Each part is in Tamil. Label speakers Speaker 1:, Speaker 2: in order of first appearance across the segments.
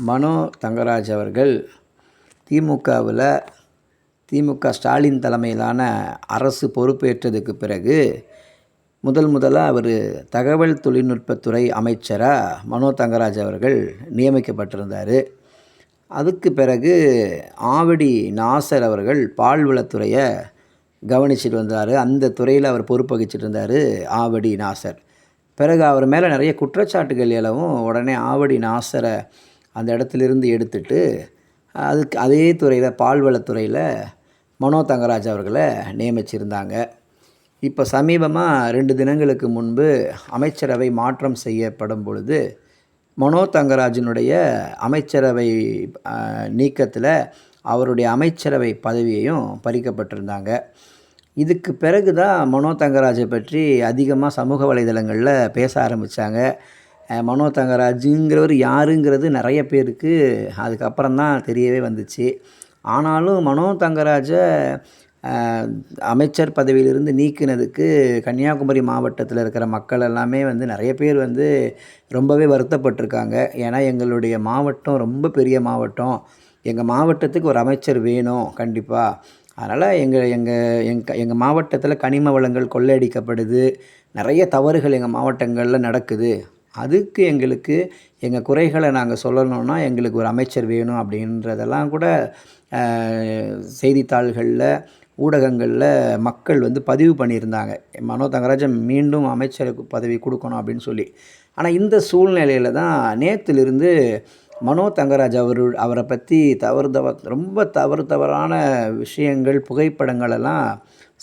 Speaker 1: மனோ தங்கராஜ் அவர்கள் திமுகவில் திமுக ஸ்டாலின் தலைமையிலான அரசு பொறுப்பேற்றதுக்கு பிறகு முதலாக அவர் தகவல் தொழில்நுட்பத்துறை அமைச்சராக மனோ தங்கராஜ் அவர்கள் நியமிக்கப்பட்டிருந்தார். அதுக்கு பிறகு ஆவடி நாசர் அவர்கள் பால்வளத்துறையை கவனிச்சிட்டு வந்தார். அந்த துறையில் அவர் பொறுப்பு வகிச்சிட்டு இருந்தார் ஆவடி நாசர். பிறகு அவர் மேலே நிறைய குற்றச்சாட்டுகள் எழவும் உடனே ஆவடி நாசரை அந்த இடத்துலேருந்து எடுத்துட்டு அதே துறையில் பால்வளத்துறையில் மனோ தங்கராஜ் அவர்களை நியமிச்சிருந்தாங்க. இப்போ சமீபமாக 2 தினங்களுக்கு முன்பு அமைச்சரவை மாற்றம் செய்யப்படும் பொழுது மனோ தங்கராஜினுடைய அமைச்சரவை நீக்கத்தில் அவருடைய அமைச்சரவை பதவியையும் பறிக்கப்பட்டிருந்தாங்க. இதுக்கு பிறகு தான் மனோ தங்கராஜை பற்றி அதிகமாக சமூக வலைதளங்களில் பேச ஆரம்பித்தாங்க. மனோ தங்கராஜுங்கிறவர் யாருங்கிறது நிறைய பேருக்கு அதுக்கப்புறம் தான் தெரியவே வந்துச்சு. ஆனாலும் மனோ தங்கராஜை அமைச்சர் பதவியிலிருந்து நீக்கினதுக்கு கன்னியாகுமரி மாவட்டத்தில் இருக்கிற மக்கள் எல்லாமே நிறைய பேர் ரொம்பவே வருத்தப்பட்டிருக்காங்க. ஏன்னா எங்களுடைய மாவட்டம் ரொம்ப பெரிய மாவட்டம், எங்கள் மாவட்டத்துக்கு ஒரு அமைச்சர் வேணும் கண்டிப்பாக. அதனால் எங்கள் மாவட்டத்தில் கனிம வளங்கள் கொள்ளையடிக்கப்படுது, நிறைய தவறுகள் எங்கள் மாவட்டங்களில் நடக்குது. அதுக்கு எங்கள் குறைகளை நாங்கள் சொல்லணுன்னா எங்களுக்கு ஒரு அமைச்சர் வேணும் அப்படின்றதெல்லாம் கூட செய்தித்தாள்களில் ஊடகங்களில் மக்கள் பதிவு பண்ணியிருந்தாங்க. மனோ தங்கராஜன் மீண்டும் அமைச்சருக்கு பதவி கொடுக்கணும் அப்படின்னு சொல்லி. ஆனால் இந்த சூழ்நிலையில் தான் நேற்றிலிருந்து மனோ தங்கராஜ் அவரை பற்றி ரொம்ப தவறான விஷயங்கள் மாபட்டங்கள் எல்லாம்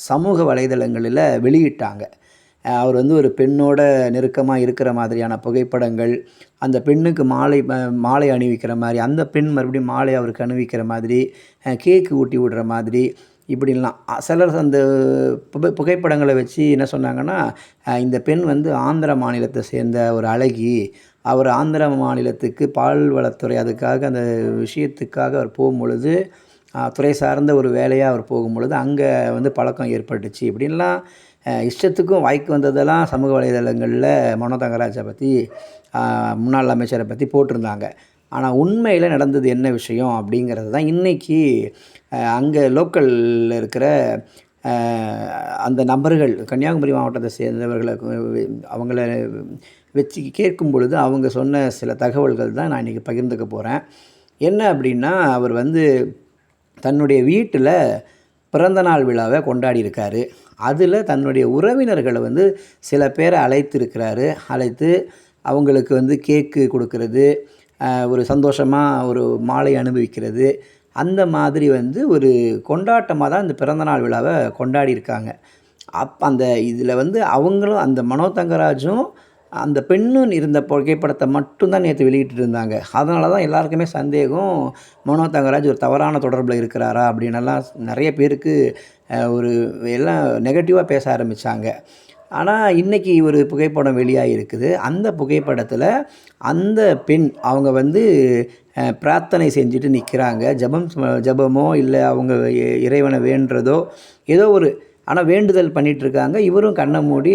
Speaker 1: சமூக வலைதளங்களில் வெளியிட்டாங்க. அவர் ஒரு பெண்ணோட நெருக்கமாக இருக்கிற மாதிரியான புகைப்படங்கள், அந்த பெண்ணுக்கு மாலை அணிவிக்கிற மாதிரி, அந்த பெண் மறுபடியும் மாலை அவருக்கு அணிவிக்கிற மாதிரி, கேக்கு ஊட்டி விடுற மாதிரி, இப்படிலாம் சிலர் அந்த புகைப்படங்களை வச்சு என்ன சொன்னாங்கன்னா, இந்த பெண் ஆந்திர மாநிலத்தை சேர்ந்த ஒரு அழகி, அவர் ஆந்திர மாநிலத்துக்கு பால்வளத்துறை அதுக்காக அந்த விஷயத்துக்காக அவர் போகும்பொழுது, துறை சார்ந்த ஒரு வேலையாக அவர் போகும்பொழுது அங்கே பழக்கம் ஏற்பட்டுச்சு. இப்படின்லாம் இஷ்டத்துக்கும் வாய்க்கு வந்ததெல்லாம் சமூக வலைதளங்களில் மனோ தங்கராஜை பற்றி முன்னாள் அமைச்சரை பற்றி போட்டிருந்தாங்க. ஆனால் உண்மையில் நடந்தது என்ன விஷயம் அப்படிங்கிறது தான் இன்றைக்கி அங்கே லோக்கலில் இருக்கிற அந்த நபர்கள், கன்னியாகுமரி மாவட்டத்தை சேர்ந்தவர்களை அவங்கள வச்சு கேட்கும் பொழுது அவங்க சொன்ன சில தகவல்கள் தான் நான் இன்றைக்கி பகிர்ந்துக்க போகிறேன். என்ன அப்படின்னா, அவர் தன்னுடைய வீட்டில் பிறந்தநாள் விழாவை கொண்டாடியிருக்காரு. அதில் தன்னுடைய உறவினர்களை சில பேரை அழைத்து அவங்களுக்கு கேக்கு கொடுக்கறது, ஒரு சந்தோஷமாக ஒரு மாலை அனுபவிக்கிறது, அந்த மாதிரி ஒரு கொண்டாட்டமாக தான் இந்த பிறந்தநாள் விழாவை கொண்டாடியிருக்காங்க. அந்த இதில் அவங்களும் அந்த மனோ தங்கராஜும் அந்த பெண்ணும் இருந்த புகைப்படத்தை மட்டும்தான் நேற்று வெளியிட்டு இருந்தாங்க. அதனால தான் எல்லாருக்குமே சந்தேகம், மனோ தங்கராஜ் ஒரு தவறான தொடர்பில் இருக்கிறாரா அப்படின்னெல்லாம் நிறைய பேருக்கு எல்லாம் நெகட்டிவாக பேச ஆரம்பித்தாங்க. ஆனால் இன்றைக்கி ஒரு புகைப்படம் வெளியாகி இருக்குது. அந்த புகைப்படத்தில் அந்த பெண் அவங்க பிரார்த்தனை செஞ்சுட்டு நிற்கிறாங்க. ஜபமோ இல்லை அவங்க இறைவனை வேண்டுறதோ ஏதோ ஆனால் வேண்டுதல் பண்ணிகிட்ருக்காங்க. இவரும் கண்ணை மூடி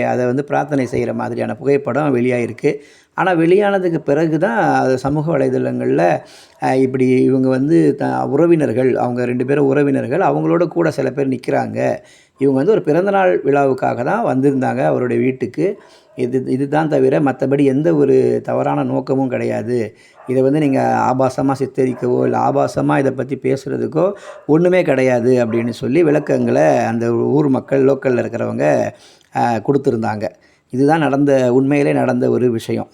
Speaker 1: அதை பிரார்த்தனை செய்கிற மாதிரியான புகைப்படம் வெளியாகிருக்கு. ஆனால் வெளியானதுக்கு பிறகு தான் அது சமூக வலைதளங்களில் இப்படி இவங்க உறவினர்கள், அவங்க 2 பேரும் உறவினர்கள், அவங்களோட கூட சில பேர் நிற்கிறாங்க. இவங்க ஒரு பிறந்தநாள் விழாவுக்காக தான் வந்திருந்தாங்க அவருடைய வீட்டுக்கு. இதுதான் தவிர மற்றபடி எந்த ஒரு தவறான நோக்கமும் கிடையாது. இதை நீங்கள் ஆபாசமாக சித்தரிக்கவோ இல்லை ஆபாசமாக இதை பற்றி பேசுகிறதுக்கோ ஒன்றுமே கிடையாது அப்படின்னு சொல்லி விளக்கங்களை அந்த ஊர் மக்கள், லோக்கலில் இருக்கிறவங்க கொடுத்துருந்தாங்க. இதுதான் உண்மையிலே நடந்த ஒரு விஷயம்.